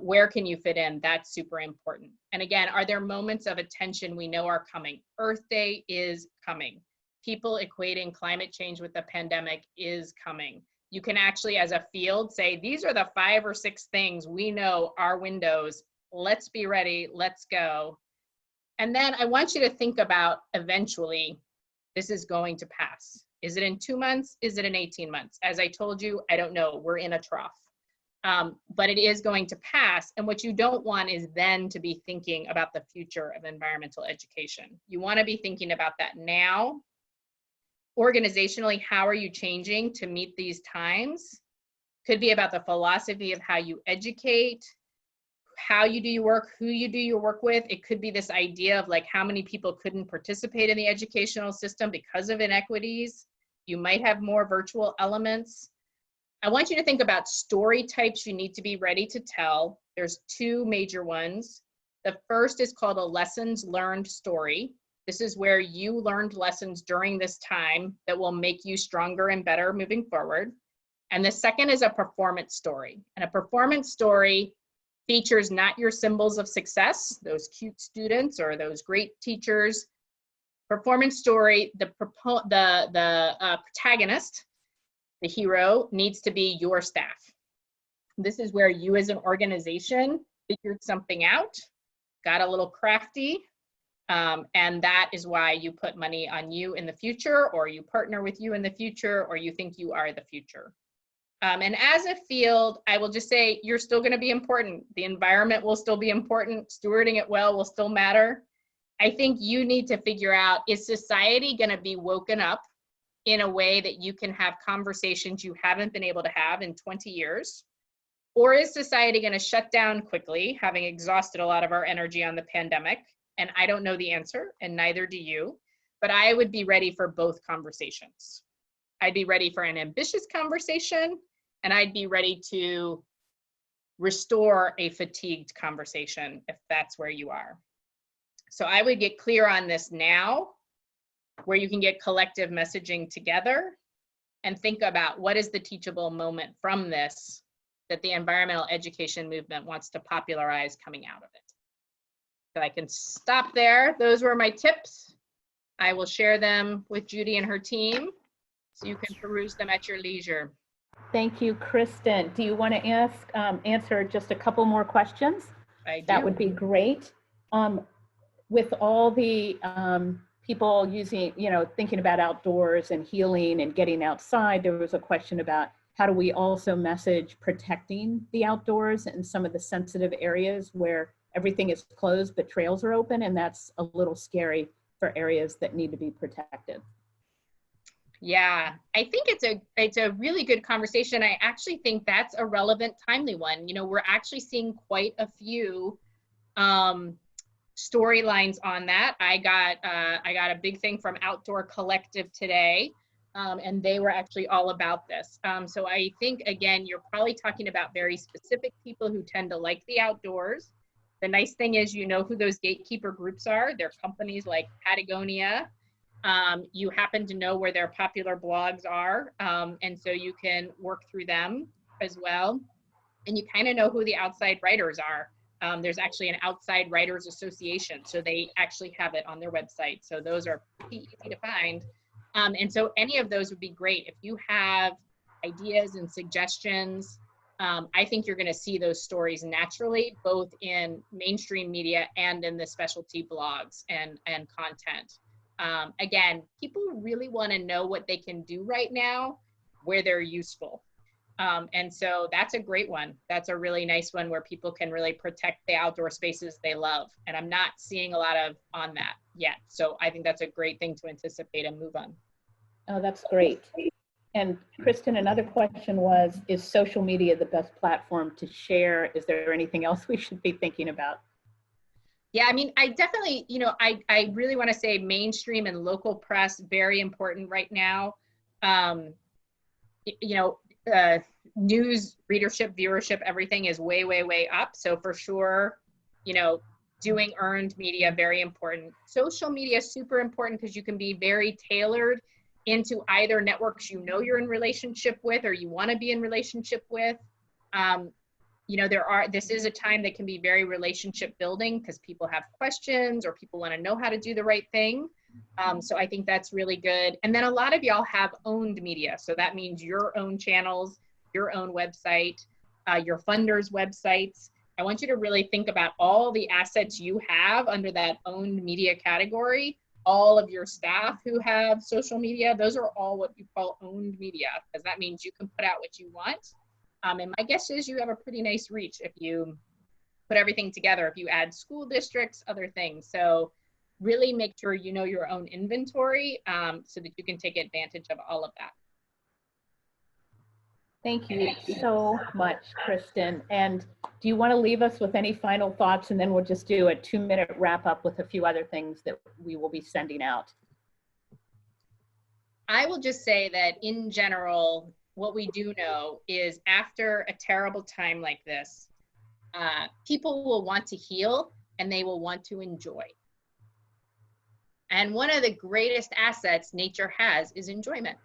Where can you fit in? That's super important. And again, are there moments of attention we know are coming? Earth Day is coming. People equating climate change with the pandemic is coming. You can actually, as a field, say, these are the 5 or 6 things we know are windows. Let's be ready. Let's go. And then I want you to think about, eventually, this is going to pass. Is it in 2 months? Is it in 18 months? As I told you, I don't know. We're in a trough. But it is going to pass. And what you don't want is then to be thinking about the future of environmental education. You want to be thinking about that now. Organizationally, how are you changing to meet these times? Could be about the philosophy of how you educate, how you do your work, who you do your work with. It could be this idea of like how many people couldn't participate in the educational system because of inequities. You might have more virtual elements. I want you to think about story types you need to be ready to tell. There's 2 major ones. The first is called a lessons learned story. This is where you learned lessons during this time that will make you stronger and better moving forward. And the second is a performance story. And a performance story Features not your symbols of success, those cute students or those great teachers. Performance story, the protagonist, the hero, needs to be your staff. This is where you as an organization figured something out, got a little crafty, and that is why you put money on you in the future, or you partner with you in the future, or you think you are the future. And as a field, I will just say, you're still going to be important. The environment will still be important. Stewarding it well will still matter. I think you need to figure out, is society going to be woken up in a way that you can have conversations you haven't been able to have in 20 years? Or is society going to shut down quickly, having exhausted a lot of our energy on the pandemic? And I don't know the answer, and neither do you. But I would be ready for both conversations. I'd be ready for an ambitious conversation, and I'd be ready to restore a fatigued conversation if that's where you are. So I would get clear on this now, where you can get collective messaging together and think about what is the teachable moment from this that the environmental education movement wants to popularize coming out of it. So I can stop there. Those were my tips. I will share them with Judy and her team, so you can peruse them at your leisure. Thank you, Kristen. Do you want to answer just a couple more questions? I do. That would be great. With all the people using, thinking about outdoors and healing and getting outside, there was a question about how do we also message protecting the outdoors and some of the sensitive areas where everything is closed but trails are open, and that's a little scary for areas that need to be protected. Yeah, I think it's a really good conversation. I actually think that's a relevant, timely one. We're actually seeing quite a few storylines on that. I got a big thing from Outdoor Collective today, and they were actually all about this. So I think, again, you're probably talking about very specific people who tend to like the outdoors. The nice thing is, who those gatekeeper groups are. They're companies like Patagonia. You happen to know where their popular blogs are, and so you can work through them as well. And you kind of know who the outside writers are. There's actually an outside writers association, so they actually have it on their website. So those are pretty easy to find. And so any of those would be great. If you have ideas and suggestions, I think you're going to see those stories naturally, both in mainstream media and in the specialty blogs and content. Again, people really want to know what they can do right now, where they're useful. And so that's a great one. That's a really nice one where people can really protect the outdoor spaces they love. And I'm not seeing a lot of on that yet. So I think that's a great thing to anticipate and move on. Oh, that's great. And Kristen, another question was, is social media the best platform to share? Is there anything else we should be thinking about? Yeah, I mean, I definitely, I really want to say mainstream and local press, very important right now. News, readership, viewership, everything is way, way, way up. So for sure, doing earned media, very important. Social media is super important because you can be very tailored into either networks you're in relationship with or you want to be in relationship with. This is a time that can be very relationship building because people have questions or people want to know how to do the right thing. So I think that's really good. And then a lot of y'all have owned media. So that means your own channels, your own website, your funders' websites. I want you to really think about all the assets you have under that owned media category. All of your staff who have social media, those are all what you call owned media, because that means you can put out what you want. And my guess is you have a pretty nice reach if you put everything together, if you add school districts, other things. So really make sure you know your own inventory so that you can take advantage of all of that. Thank you so much, Kristen. And do you want to leave us with any final thoughts? And then we'll just do a 2-minute wrap up with a few other things that we will be sending out. I will just say that in general, what we do know is after a terrible time like this, people will want to heal and they will want to enjoy. And one of the greatest assets nature has is enjoyment.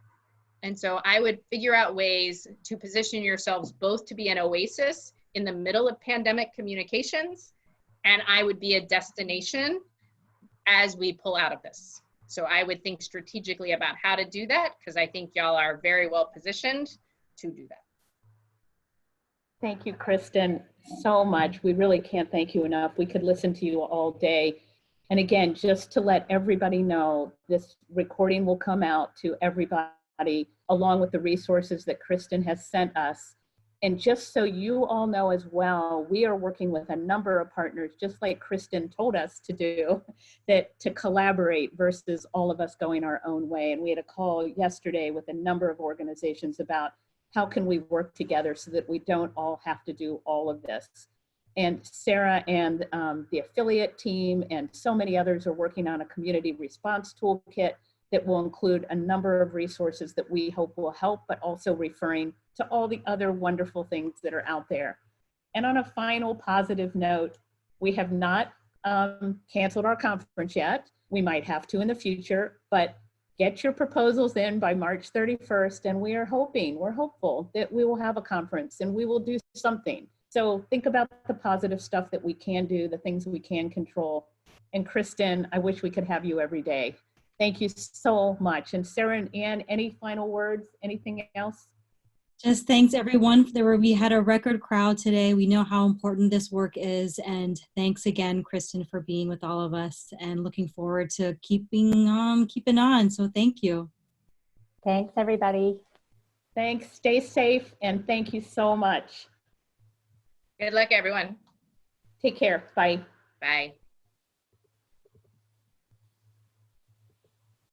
And so I would figure out ways to position yourselves both to be an oasis in the middle of pandemic communications, and I would be a destination as we pull out of this. So I would think strategically about how to do that, because I think y'all are very well positioned to do that. Thank you, Kristen, so much. We really can't thank you enough. We could listen to you all day. And again, just to let everybody know, this recording will come out to everybody along with the resources that Kristen has sent us. And just so you all know as well, we are working with a number of partners, just like Kristen told us to do, that to collaborate versus all of us going our own way. And we had a call yesterday with a number of organizations about how can we work together so that we don't all have to do all of this. And Sarah and the affiliate team and so many others are working on a community response toolkit that will include a number of resources that we hope will help, but also referring to all the other wonderful things that are out there. And on a final positive note, we have not canceled our conference yet. We might have to in the future, but get your proposals in by March 31st, and we're hopeful that we will have a conference and we will do something. So think about the positive stuff that we can do, the things we can control. And Kristen, I wish we could have you every day. Thank you so much. And Sarah and Ann, any final words, anything else? Just thanks everyone. We had a record crowd today. We know how important this work is. And thanks again, Kristen, for being with all of us, and looking forward to keeping on. So thank you. Thanks, everybody. Thanks, stay safe, and thank you so much. Good luck, everyone. Take care, bye. Bye.